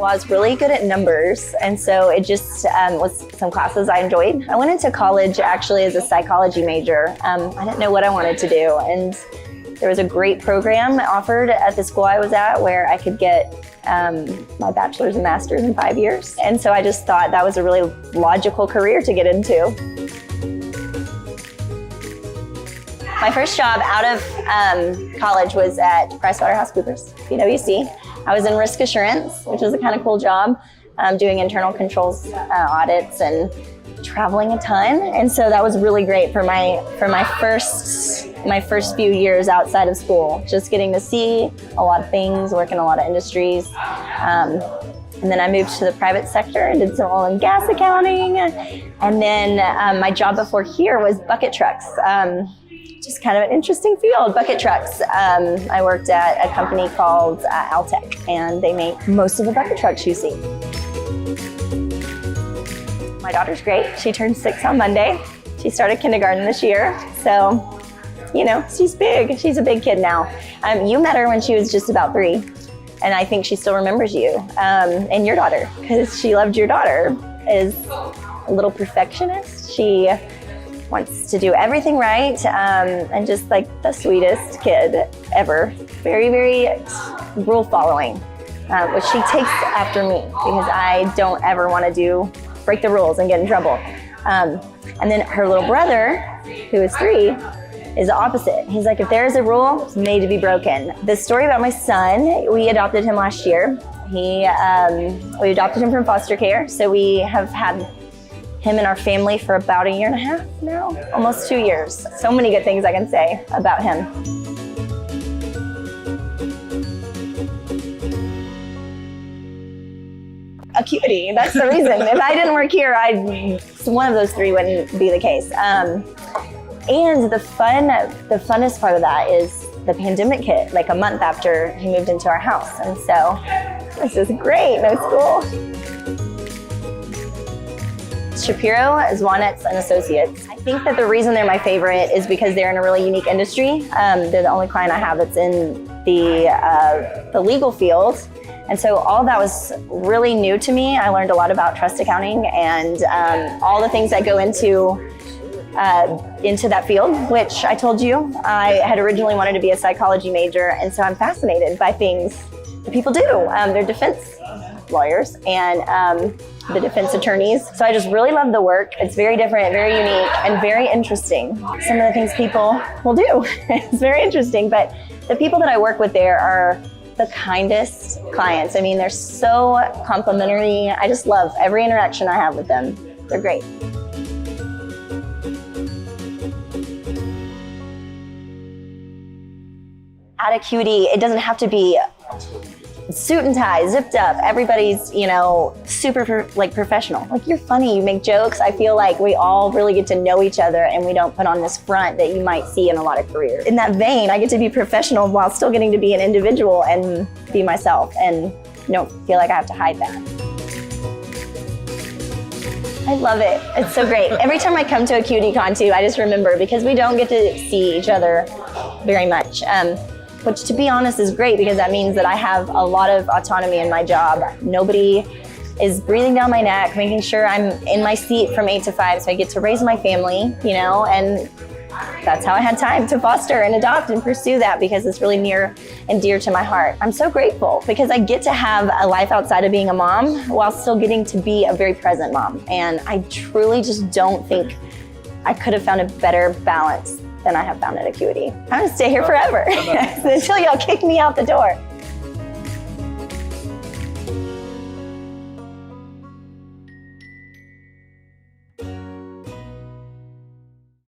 Well, I was really good at numbers, and so it just was some classes I enjoyed. I went into college actually as a psychology major. I didn't know what I wanted to do, and there was a great program offered at the school I was at where I could get my bachelor's and master's in 5 years. And so I just thought that was a really logical career to get into. My first job out of college was at PricewaterhouseCoopers, PwC. I was in risk assurance, which was a kind of cool job, doing internal controls audits and traveling a ton. And so that was really great for my first few years outside of school, just getting to see a lot of things, work in a lot of industries. And then I moved to the private sector and did some oil and gas accounting. And then my job before here was bucket trucks. Just kind of an interesting field, bucket trucks. I worked at a company called Altec, and they make most of the bucket trucks you see. My daughter's great. She turned 6 on Monday. She started kindergarten this year. So, you know, she's big. She's a big kid now. You met her when she was just about 3. And I think she still remembers you and your daughter, because she loved your daughter. Is a little perfectionist. She wants to do everything right, and just like the sweetest kid ever. Very, very rule following, which she takes after me because I don't ever want to break the rules and get in trouble. And then her little brother, who is 3, is the opposite. He's like, if there is a rule, it's made to be broken. The story about my son, we adopted him last year. We adopted him from foster care, so we have had him in our family for about 1.5 years now, almost 2 years. So many good things I can say about him. Acuity, that's the reason. If I didn't work here, one of those 3 wouldn't be the case. And the funnest part of that is the pandemic hit, like a month after he moved into our house. And so this is great, no school. Shapiro, Zwanetz and Associates. I think that the reason they're my favorite is because they're in a really unique industry. They're the only client I have that's in the legal field. And so all that was really new to me. I learned a lot about trust accounting and all the things that go into that field, which I told you, I had originally wanted to be a psychology major. And so I'm fascinated by things that people do. They're defense lawyers and the defense attorneys. So I just really love the work. It's very different, very unique, and very interesting. Some of the things people will do. It's very interesting, but the people that I work with there are the kindest clients. I mean, they're so complimentary. I just love every interaction I have with them. They're great. At Acuity, it doesn't have to be suit and tie, zipped up. Everybody's, you know, super professional. Like, you're funny, you make jokes. I feel like we all really get to know each other and we don't put on this front that you might see in a lot of careers. In that vein, I get to be professional while still getting to be an individual and be myself and don't feel like I have to hide that. I love it. It's so great. Every time I come to Acuity Con too, I just remember, because we don't get to see each other very much. Which, to be honest, is great because that means that I have a lot of autonomy in my job. Nobody is breathing down my neck, making sure I'm in my seat from 8 to 5, so I get to raise my family, you know, and that's how I had time to foster and adopt and pursue that because it's really near and dear to my heart. I'm so grateful because I get to have a life outside of being a mom while still getting to be a very present mom. And I truly just don't think I could have found a better balance than I have found at Acuity. I'm gonna stay here forever until y'all kick me out the door.